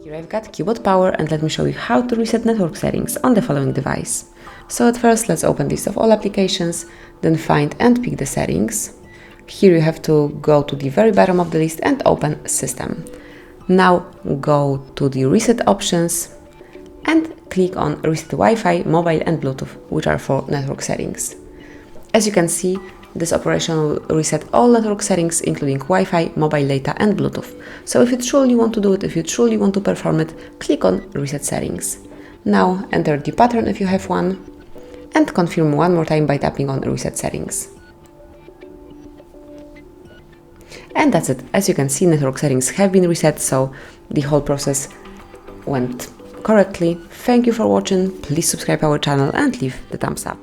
Here I've got CUBOT Power, and let me show you how to reset network settings on the following device. So at first, let's open list of all applications, then find and pick the settings. Here you have to go to the very bottom of the list and open System. Now go to the Reset options and click on Reset Wi-Fi, Mobile and Bluetooth, which are for network settings. As you can see, this operation will reset all network settings, including Wi-Fi, mobile data and Bluetooth. So if you truly want to do it, if you truly want to perform it, click on Reset Settings. Now enter the pattern if you have one, and confirm one more time by tapping on Reset Settings. And that's it. As you can see, network settings have been reset, so the whole process went correctly. Thank you for watching. Please subscribe our channel and leave the thumbs up.